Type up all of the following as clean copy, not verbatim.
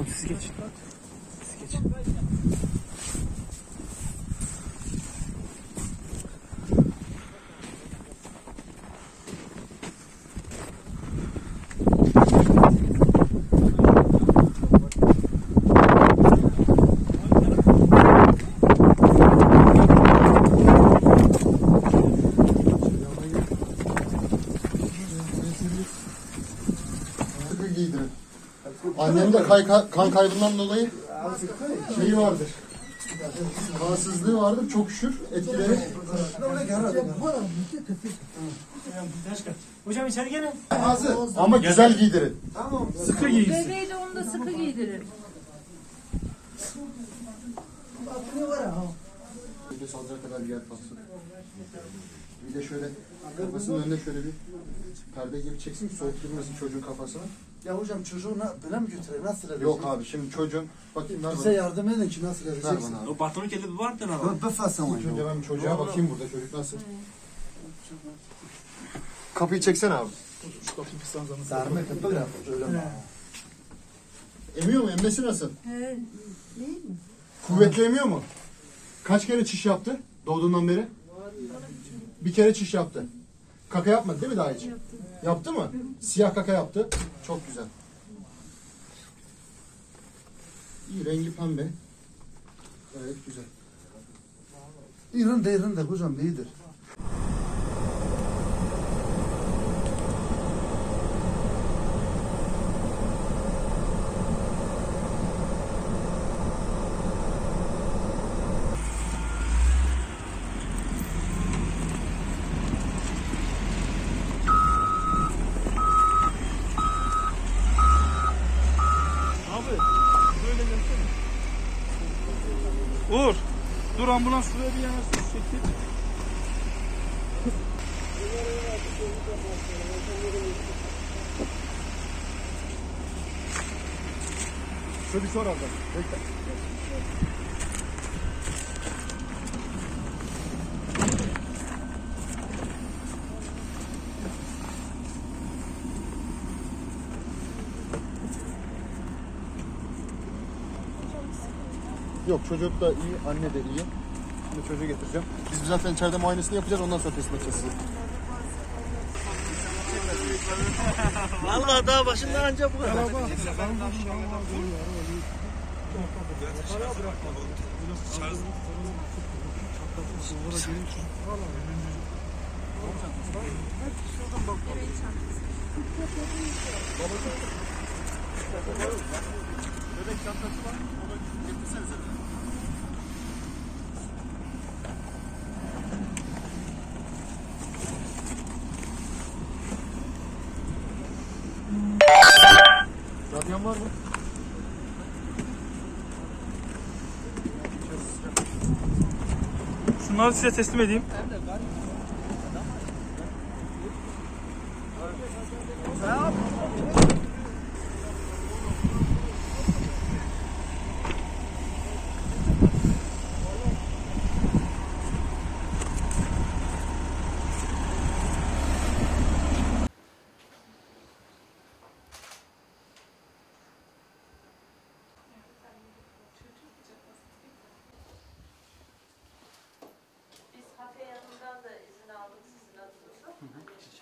hocam siz geçin. Siz geçin. Annem de kan kaybından dolayı şeyi vardır. Kansızlığı vardır. Çok şükür etkileri. Hocam içeri gelin. Hazır. Ama güzel giydirin. Sıkı giysin. Bebeği de onu da sıkı giydirin. Bir de salacak kadar bir yer kalsın. Bir de şöyle kafasının önüne şöyle bir perde gibi çeksin ki soğuk girmesin çocuğun kafasına. Ya hocam çocuğu böyle mi götüreyim? Nasıl edeceğim? Yok abi şimdi çocuğun bakayım ver Bize bana. yardım edin ki nasıl Ver edeceksin? bana abi. O patronun kellebi vardır abi. Ben befasam İlk önce ben bir çocuğa bakayım burada çocuk nasıl. Kapıyı çeksene abi. Şu kapıyı pisleneceğim. Sarma kapı yap. Öyle mi? Emiyor mu? Emmesi nasıl? He. Değil mi? Kuvvetli emiyor mu? Kaç kere çiş yaptı doğduğundan beri? Bir kere çiş yaptı. Kaka yapmadı değil mi daha hiç? Yaptı mı? Siyah kaka yaptı. Çok güzel. İyi rengi pembe. Gayet güzel. İran de hocam iyidir. Uğur. Dur ambulans şuraya bir yanaşsın şu şekil. Şöyle bir sor abla. Bekle. Yok çocuk da iyi, anne de iyi. Şimdi çocuğu getireceğim. Biz zaten içeride muayenesini yapacağız ondan sonra teslim edeceğiz sizi. Vallahi daha başından anca bu kadar. Bebek çantası var. Onu getirsenize. Radyan var mı? Şunları size teslim edeyim.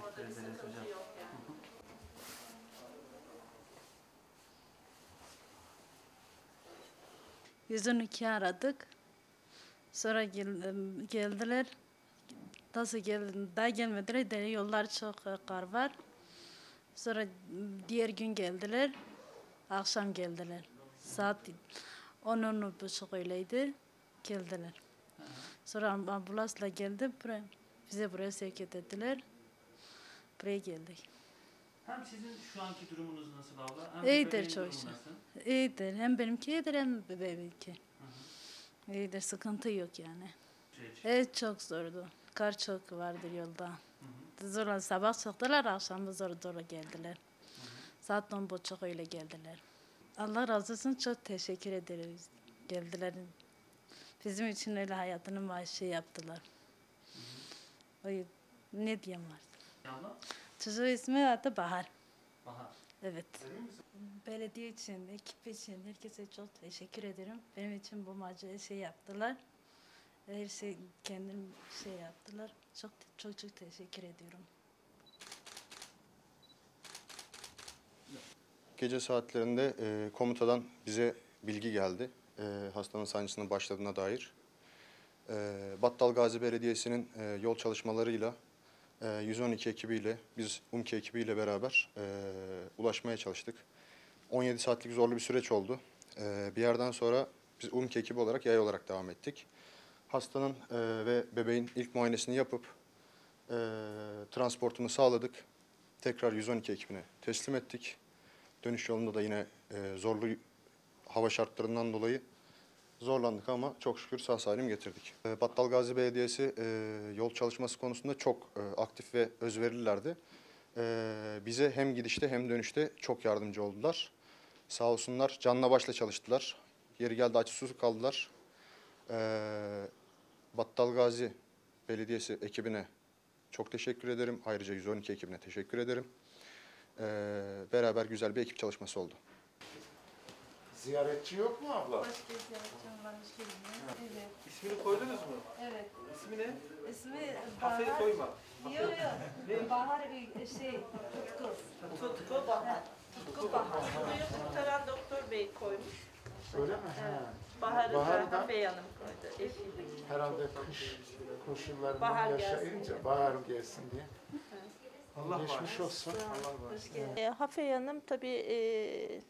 Orada bir sıkıntı yok yani. %12 aradık. Sonra geldiler. Nasıl geldi? Daha gelmediler. De yollar çok kar var. Sonra diğer gün geldiler. Akşam geldiler. Saat 10-10:30 öyleydi. Geldiler. Sonra ambulansla geldi. Bize buraya sevk ettiler. Buraya geldik. Hem sizin şu anki durumunuz nasıl abla? Hem İyidir bebeğin çok durumu şükür. nasıl? İyidir. Hem benimki iyidir hem bebeğinki. İyidir. Sıkıntı yok yani. Evet çok zordu. Kar çok vardı yolda. Zorla sabah çıktılar, akşam zor geldiler. Saat 10:30 öyle geldiler. Allah razı olsun, çok teşekkür ederiz. Geldiler. Bizim için öyle hayatının maaşı yaptılar. Ne diyeyim var. Abla? Çocuğun ismi adı Bahar. Bahar. Evet. Belediye için, ekip için herkese çok teşekkür ederim. Benim için bu macerayı yaptılar. Her şey kendim yaptılar. Çok çok çok teşekkür ediyorum. Gece saatlerinde komutadan bize bilgi geldi. Hastanın sancısının başladığına dair. Battal Gazi Belediyesi'nin yol çalışmalarıyla 112 ekibiyle, biz UMKE ekibiyle beraber ulaşmaya çalıştık. 17 saatlik zorlu bir süreç oldu. Bir yerden sonra biz UMKE ekibi olarak yay olarak devam ettik. Hastanın ve bebeğin ilk muayenesini yapıp transportunu sağladık. Tekrar 112 ekibine teslim ettik. Dönüş yolunda da yine zorlu hava şartlarından dolayı zorlandık ama çok şükür sağ salim getirdik. Battal Gazi Belediyesi yol çalışması konusunda çok aktif ve özverililerdi. Bize hem gidişte hem dönüşte çok yardımcı oldular. Sağ olsunlar canla başla çalıştılar. Yeri geldi açık susuz kaldılar. Battal Gazi Belediyesi ekibine çok teşekkür ederim. Ayrıca 112 ekibine teşekkür ederim. Beraber güzel bir ekip çalışması oldu. Ziyaretçi yok mu abla? Başka ziyaretçim var. Evet. İsmini koydunuz mu? Evet. İsmi ne? İsmi Hafeli Bahar. koyma. Yok. Bahar Tutku. Tutku Bahar. Tutku Bahar. Suyu kurtaran doktor bey koymuş. Öyle mi? Evet. Ha. Bahar'ı Bahar da da- Hafiye Hanım koydu. Eşiyle. Herhalde kış koşullarından Bahar yaşayınca gelsin diye. bahar gelsin diye. Allah Geçmiş olsun. Hafiye Hanım tabii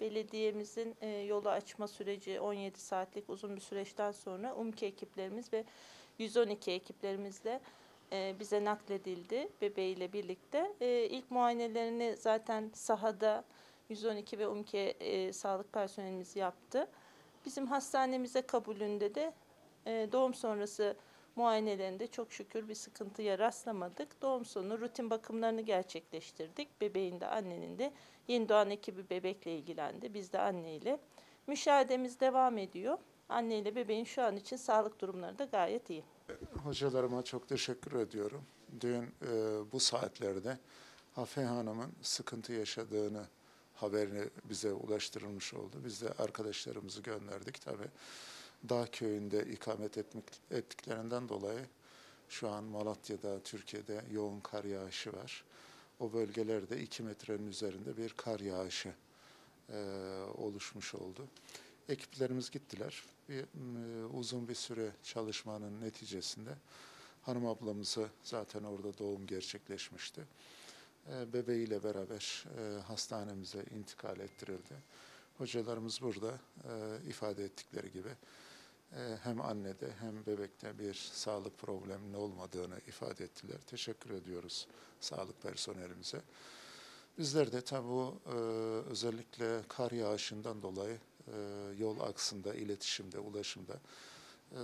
belediyemizin yolu açma süreci 17 saatlik uzun bir süreçten sonra UMKE ekiplerimiz ve 112 ekiplerimizle bize nakledildi bebeğiyle birlikte. İlk muayenelerini zaten sahada 112 ve UMKE sağlık personelimiz yaptı. Bizim hastanemize kabulünde de doğum sonrası muayenelerinde çok şükür bir sıkıntıya rastlamadık. Doğum sonu rutin bakımlarını gerçekleştirdik. Bebeğin de annenin de yeni doğan ekibi bebekle ilgilendi. Biz de anneyle. Müşahedemiz devam ediyor. Anne ile bebeğin şu an için sağlık durumları da gayet iyi. Hocalarıma çok teşekkür ediyorum. Dün bu saatlerde Hafiye Hanım'ın sıkıntı yaşadığını haberini bize ulaştırılmış oldu. Biz de arkadaşlarımızı gönderdik. Tabii Dağ köyünde ikamet ettiklerinden dolayı şu an Malatya'da, Türkiye'de yoğun kar yağışı var. O bölgelerde 2 metrenin üzerinde bir kar yağışı oluşmuş oldu. Ekiplerimiz gittiler. Uzun bir süre çalışmanın neticesinde hanım ablamızı zaten orada doğum gerçekleşmişti. Bebeğiyle beraber hastanemize intikal ettirildi. Hocalarımız burada ifade ettikleri gibi hem annede hem bebekte bir sağlık probleminin olmadığını ifade ettiler. Teşekkür ediyoruz sağlık personelimize. Bizler de tabi bu özellikle kar yağışından dolayı yol aksında, iletişimde, ulaşımda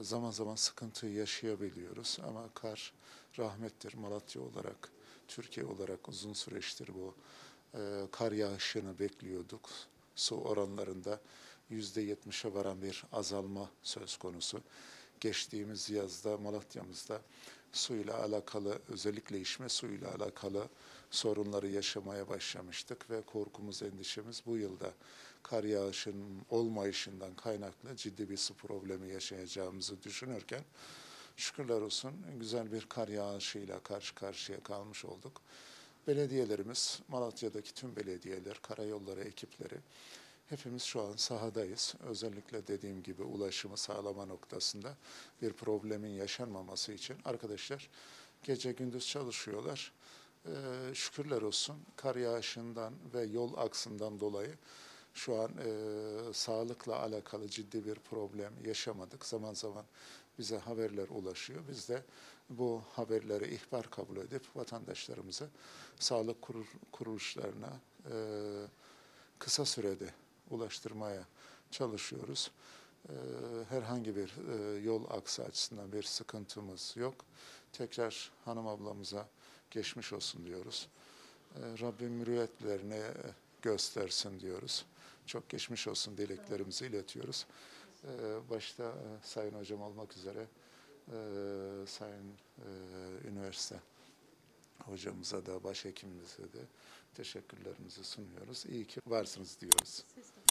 zaman zaman sıkıntı yaşayabiliyoruz. Ama kar rahmettir. Malatya olarak, Türkiye olarak uzun süreçtir bu kar yağışını bekliyorduk. Su oranlarında %70'e varan bir azalma söz konusu. Geçtiğimiz yazda Malatya'mızda suyla alakalı, özellikle içme suyuyla alakalı sorunları yaşamaya başlamıştık ve korkumuz, endişemiz bu yılda kar yağışının olmayışından kaynaklı ciddi bir su problemi yaşayacağımızı düşünürken şükürler olsun güzel bir kar yağışıyla karşı karşıya kalmış olduk. Belediyelerimiz, Malatya'daki tüm belediyeler, karayolları ekipleri hepimiz şu an sahadayız. Özellikle dediğim gibi ulaşımı sağlama noktasında bir problemin yaşanmaması için arkadaşlar gece gündüz çalışıyorlar. Şükürler olsun kar yağışından ve yol aksından dolayı şu an sağlıkla alakalı ciddi bir problem yaşamadık. Zaman zaman bize haberler ulaşıyor. Biz de bu haberleri ihbar kabul edip vatandaşlarımızı sağlık kuruluşlarına kısa sürede ulaştırmaya çalışıyoruz. Herhangi bir yol aksı açısından bir sıkıntımız yok. Tekrar hanım ablamıza geçmiş olsun diyoruz. Rabbim mürüvvetlerini göstersin diyoruz. Çok geçmiş olsun dileklerimizi iletiyoruz. Başta Sayın Hocam olmak üzere Sayın Üniversite hocamıza da, başhekimimize de teşekkürlerimizi sunuyoruz. İyi ki varsınız diyoruz. Siz de.